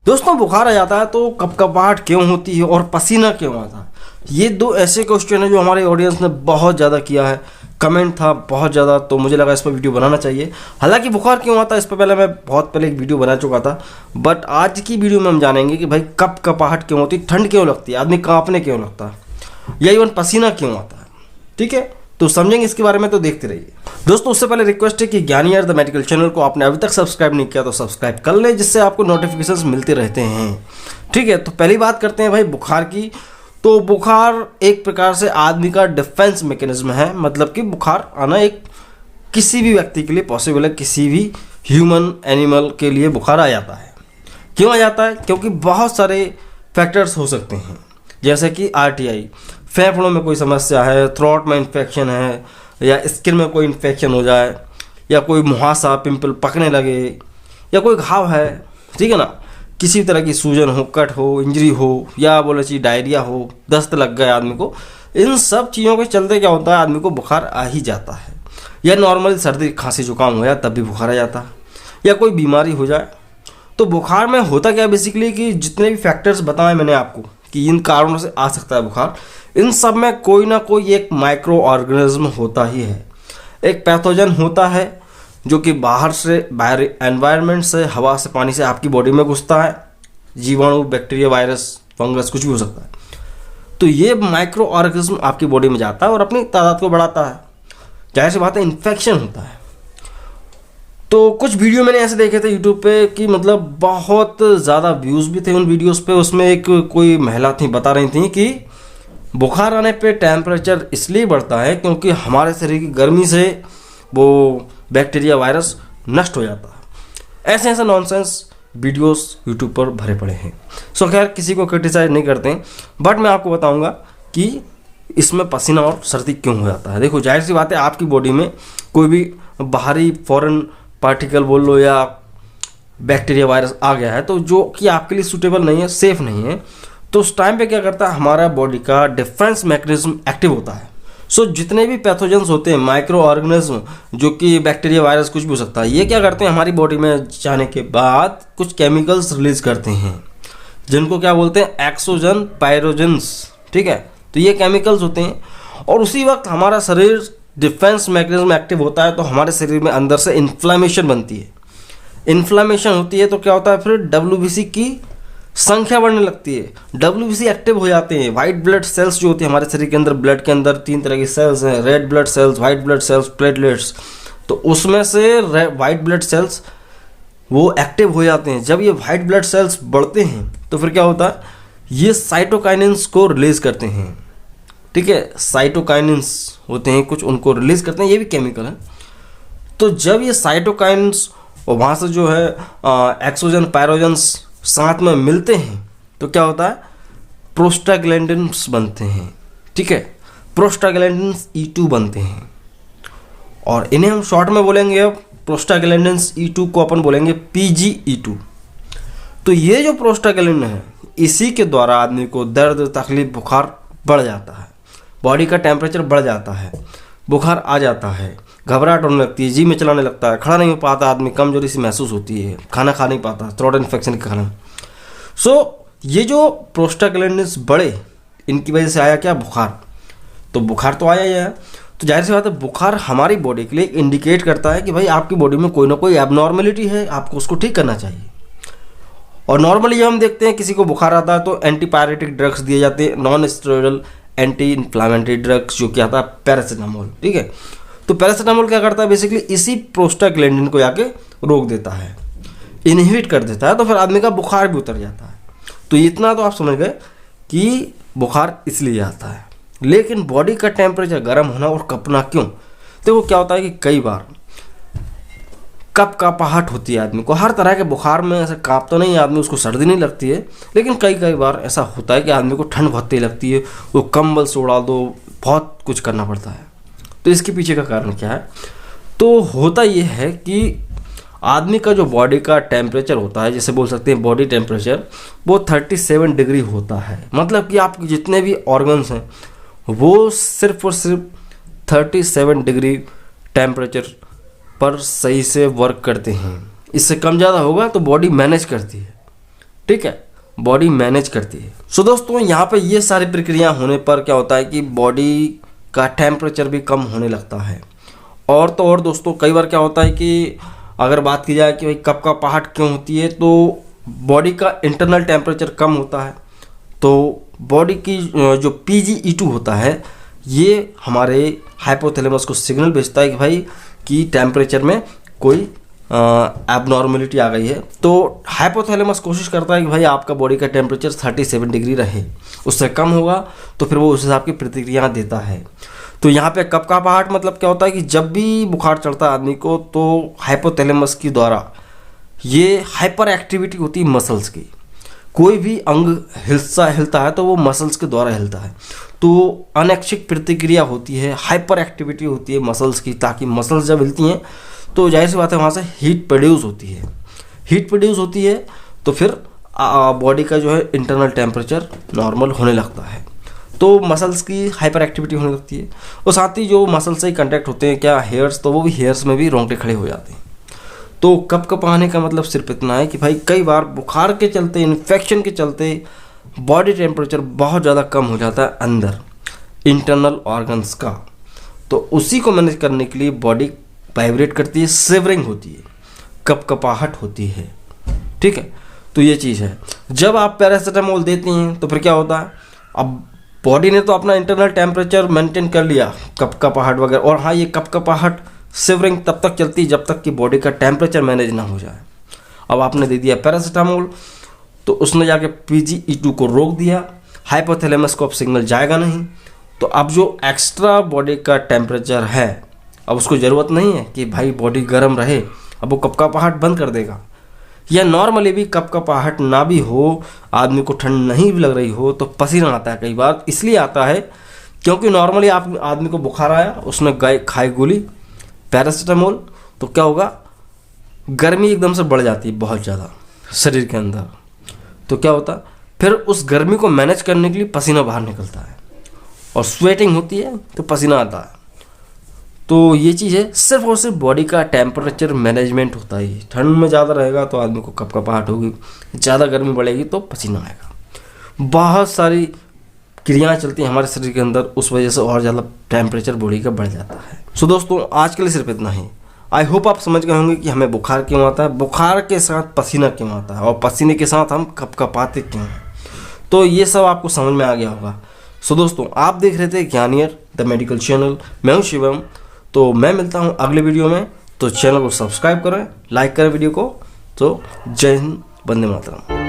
दोस्तों बुखार आ जाता है तो कपकपाहट क्यों होती है और पसीना क्यों आता है? ये दो ऐसे क्वेश्चन है जो हमारे ऑडियंस ने बहुत ज़्यादा किया है, कमेंट था बहुत ज़्यादा, तो मुझे लगा इस पर वीडियो बनाना चाहिए। हालांकि बुखार क्यों आता है इस पर पहले मैं बहुत पहले एक वीडियो बना चुका था, बट आज की वीडियो में हम जानेंगे कि भाई कपकपाहट क्यों होती है, ठंड क्यों लगती है, आदमी कांपने क्यों लगता है, या इवन पसीना क्यों आता है। ठीक है, तो समझेंगे इसके बारे में, तो देखते रहिए। दोस्तों उससे पहले रिक्वेस्ट है कि ज्ञानी द मेडिकल चैनल को आपने अभी तक सब्सक्राइब नहीं किया तो सब्सक्राइब कर लें, जिससे आपको नोटिफिकेशंस मिलते रहते हैं। ठीक है, तो पहली बात करते हैं भाई बुखार की। तो बुखार एक प्रकार से आदमी का डिफेंस मैकेनिज्म है, मतलब कि बुखार आना एक किसी भी व्यक्ति के लिए पॉसिबल है, किसी भी ह्यूमन एनिमल के लिए बुखार आ जाता है। क्यों आ जाता है? क्योंकि बहुत सारे फैक्टर्स हो सकते हैं, जैसे कि आरटीआई, फेफड़ों में कोई समस्या है, थ्रोट में इन्फेक्शन है, या स्किन में कोई इन्फेक्शन हो जाए, या कोई मुहासा पिंपल पकने लगे, या कोई घाव है, ठीक है ना, किसी भी तरह की सूजन हो, कट हो, इंजरी हो, या बोले चाहिए डायरिया हो, दस्त लग गए आदमी को, इन सब चीज़ों के चलते क्या होता है, आदमी को बुखार आ ही जाता है। या नॉर्मली सर्दी खांसी जुकाम हो जाए तब भी बुखार आ जाता है, या कोई बीमारी हो जाए। तो बुखार में होता क्या बेसिकली कि जितने भी फैक्टर्स बताए मैंने आपको कि इन कारणों से आ सकता है बुखार, इन सब में कोई ना कोई एक माइक्रो ऑर्गेनिज्म होता ही है, एक पैथोजन होता है जो कि बाहर एनवायरनमेंट से, हवा से, पानी से आपकी बॉडी में घुसता है। जीवाणु, बैक्टीरिया, वायरस, फंगस, कुछ भी हो सकता है। तो ये माइक्रो ऑर्गेनिज्म आपकी बॉडी में जाता है और अपनी तादाद को बढ़ाता है। जाहिर सी बात है इन्फेक्शन होता है। तो कुछ वीडियो मैंने ऐसे देखे थे यूट्यूब पे कि मतलब बहुत ज़्यादा व्यूज़ भी थे उन वीडियोस पे। उसमें एक कोई महिला थी, बता रही थी कि बुखार आने पे टेम्परेचर इसलिए बढ़ता है क्योंकि हमारे शरीर की गर्मी से वो बैक्टीरिया, वायरस नष्ट हो जाता है। ऐसे ऐसे नॉनसेंस वीडियोस यूट्यूब पर भरे पड़े हैं। सो खैर किसी को क्रिटिसाइज नहीं करते हैं, बट मैं आपको बताऊंगा कि इसमें पसीना और सर्दी क्यों हो जाता है। देखो जाहिर सी बात है, आपकी बॉडी में कोई भी बाहरी फॉरेन पार्टिकल बोल लो या बैक्टीरिया, वायरस आ गया है तो जो कि आपके लिए सूटेबल नहीं है, सेफ नहीं है, तो उस टाइम पे क्या करता है, हमारा बॉडी का डिफेंस मैकेनिज्म एक्टिव होता है। सो जितने भी पैथोजेंस होते हैं, माइक्रो ऑर्गेनिज्म, जो कि बैक्टीरिया, वायरस, कुछ भी हो सकता है, ये क्या करते हैं, हमारी बॉडी में जाने के बाद कुछ केमिकल्स रिलीज करते हैं जिनको क्या बोलते हैं, एक्सोजन, पायरोजेंस। ठीक है, तो ये केमिकल्स होते हैं और उसी वक्त हमारा शरीर डिफेंस मैकेनिज्म एक्टिव होता है तो हमारे शरीर में अंदर से इन्फ्लामेशन बनती है। इन्फ्लामेशन होती है तो क्या होता है, फिर डब्ल्यूबीसी की संख्या बढ़ने लगती है, डब्ल्यूबीसी एक्टिव हो जाते हैं। वाइट ब्लड सेल्स जो होती है हमारे शरीर के अंदर, ब्लड के अंदर 3 तरह की सेल्स हैं, red blood cells, white blood cells, platelets. तो उसमें से वाइट ब्लड सेल्स वो एक्टिव हो जाते हैं। जब ये वाइट ब्लड सेल्स बढ़ते हैं तो फिर क्या होता है, ये साइटोकाइनिन्स को रिलीज करते हैं। ठीक है, साइटोकाइनिन्स होते हैं कुछ, उनको रिलीज करते हैं, ये भी केमिकल है। तो जब ये साइटोकाइनिन्स और वहाँ से जो है एक्सोजन, पायरोजेंस साथ में मिलते हैं तो क्या होता है, प्रोस्टाग्लैंडिन्स बनते हैं। ठीक है, प्रोस्टाग्लैंडिन्स E2 बनते हैं और इन्हें हम शॉर्ट में बोलेंगे, अब प्रोस्टाग्लैंडिन्स E2 को अपन बोलेंगे PGE2। तो ये जो प्रोस्टाग्लैंडिन है, इसी के द्वारा आदमी को दर्द, तकलीफ, बुखार बढ़ जाता है, बॉडी का टेम्परेचर बढ़ जाता है, बुखार आ जाता है, घबराहट होने लगती है, जी में चलाने लगता है, खड़ा नहीं हो पाता आदमी, कमजोरी सी महसूस होती है, खाना खा नहीं पाता, थ्रोट इन्फेक्शन के कारण। सो ये जो प्रोस्टाग्लैंडिन्स बढ़े, इनकी वजह से आया क्या, बुखार। तो बुखार तो आया ही है, तो जाहिर सी बात है बुखार हमारी बॉडी के लिए इंडिकेट करता है कि भाई आपकी बॉडी में कोई ना कोई एबनॉर्मेलिटी है, आपको उसको ठीक करना चाहिए। और नॉर्मली हम देखते हैं किसी को बुखार आता है तो एंटीपायरेटिक ड्रग्स दिए जाते हैं, non steroidal anti inflammatory drugs, जो कि आता है पैरासीटामोल। ठीक है, तो पैरासीटामोल क्या करता है, बेसिकली इसी प्रोस्टाग्लैंडिन को जाके रोक देता है, इनहिबिट कर देता है, तो फिर आदमी का बुखार भी उतर जाता है। तो इतना तो आप समझ गए कि बुखार इसलिए आता है। लेकिन बॉडी का टेम्परेचर गर्म होना और कपना क्यों? देखो क्या होता है कि कई बार कपकपाहट होती है आदमी को, हर तरह के बुखार में ऐसे काँप तो नहीं आदमी, उसको सर्दी नहीं लगती है, लेकिन कई बार ऐसा होता है कि आदमी को ठंड बहुत तेज लगती है, वो कंबल से उड़ा दो, बहुत कुछ करना पड़ता है। तो इसके पीछे का कारण क्या है? तो होता ये है कि आदमी का जो बॉडी का टेम्परेचर होता है, जैसे बोल सकते हैं बॉडी टेम्परेचर, वो 37 डिग्री होता है। मतलब कि आपके जितने भी ऑर्गन्स हैं वो सिर्फ और सिर्फ 37 डिग्री टेम्परेचर पर सही से वर्क करते हैं। इससे कम ज़्यादा होगा तो बॉडी मैनेज करती है, ठीक है, बॉडी मैनेज करती है। सो दोस्तों यहाँ पे ये सारी प्रक्रिया होने पर क्या होता है कि बॉडी का टेम्परेचर भी कम होने लगता है। और तो और दोस्तों कई बार क्या होता है कि अगर बात की जाए कि भाई कपकपाहट क्यों होती है, तो बॉडी का इंटरनल टेम्परेचर कम होता है, तो बॉडी की जो PGE2 होता है ये हमारे हाइपोथैलेमस को सिग्नल भेजता है कि भाई कि टेम्परेचर में कोई एबनॉर्मलिटी आ गई है। तो हाइपोथैलेमस कोशिश करता है कि भाई आपका बॉडी का टेम्परेचर 37 डिग्री रहे, उससे कम होगा तो फिर वो उस हिसाब की प्रतिक्रिया देता है। तो यहाँ पे कपकपाहट मतलब क्या होता है कि जब भी बुखार चढ़ता है आदमी को, तो हाइपोथैलेमस के द्वारा ये हाइपर एक्टिविटी होती है मसल्स की। कोई भी अंग हिलता है तो वो मसल्स के द्वारा हिलता है, तो अनैच्छिक प्रतिक्रिया होती है, हाइपर एक्टिविटी होती है मसल्स की, ताकि मसल्स जब हिलती हैं तो जाहिर सी बात है वहाँ से हीट प्रोड्यूस होती है। हीट प्रोड्यूस होती है तो फिर बॉडी का जो है इंटरनल टेम्परेचर नॉर्मल होने लगता है, तो मसल्स की हाइपर एक्टिविटी होने लगती है। और साथ ही जो मसल से ही कॉन्टैक्ट होते हैं क्या हेयर्स, तो वो भी हेयर्स में भी रोंगटे खड़े हो जाते हैं। तो कपकपाने का मतलब सिर्फ इतना है कि भाई कई बार बुखार के चलते, इन्फेक्शन के चलते बॉडी टेम्परेचर बहुत ज़्यादा कम हो जाता है अंदर इंटरनल ऑर्गन्स का, तो उसी को मैनेज करने के लिए बॉडी वाइब्रेट करती है, शिवरिंग होती है, कपकपाहट होती है। ठीक है, तो ये चीज़ है। जब आप पैरासीटामोल देती हैं तो फिर क्या होता है, अब बॉडी ने तो अपना इंटरनल टेम्परेचर मेंटेन कर लिया, कपकपाहट वगैरह, और हाँ ये कपकपाहट शिवरिंग तब तक चलती है जब तक कि बॉडी का टेम्परेचर मैनेज ना हो जाए। अब आपने दे दिया पैरासीटामोल तो उसने जाके PGE2 को रोक दिया, हाइपोथैलेमस को अब सिग्नल जाएगा नहीं, तो अब जो एक्स्ट्रा बॉडी का टेम्परेचर है अब उसको ज़रूरत नहीं है कि भाई बॉडी गर्म रहे, अब वो कपकपाहट बंद कर देगा। या नॉर्मली भी कपकपाहट ना भी हो, आदमी को ठंड नहीं भी लग रही हो, तो पसीना आता है। कई बार इसलिए आता है क्योंकि नॉर्मली आप आदमी को बुखार आया, उसने खाई गोली पैरासीटामोल, तो क्या होगा, गर्मी एकदम से बढ़ जाती है बहुत ज़्यादा शरीर के अंदर। तो क्या होता है, फिर उस गर्मी को मैनेज करने के लिए पसीना बाहर निकलता है और स्वेटिंग होती है तो पसीना आता है। तो ये चीज़ है, सिर्फ और सिर्फ बॉडी का टेम्परेचर मैनेजमेंट होता है। ठंड में ज़्यादा रहेगा तो आदमी को कपकपाहट होगी, ज़्यादा गर्मी बढ़ेगी तो पसीना आएगा। बहुत सारी क्रियाएं चलती हैं हमारे शरीर के अंदर, उस वजह से और ज़्यादा टेम्परेचर बॉडी का बढ़ जाता है। सो दोस्तों आज के लिए सिर्फ इतना ही। आई होप आप समझ गए होंगे कि हमें बुखार क्यों आता है, बुखार के साथ पसीना क्यों आता है, और पसीने के साथ हम कपकपाते क्यों हैं। तो ये सब आपको समझ में आ गया होगा। सो दोस्तों आप देख रहे थे ज्ञानियर द मेडिकल चैनल, मैं हूँ शिवम। तो मैं मिलता हूँ अगले वीडियो में, तो चैनल को सब्सक्राइब करें, लाइक करें वीडियो को। तो जय हिंद, वंदे मातरम।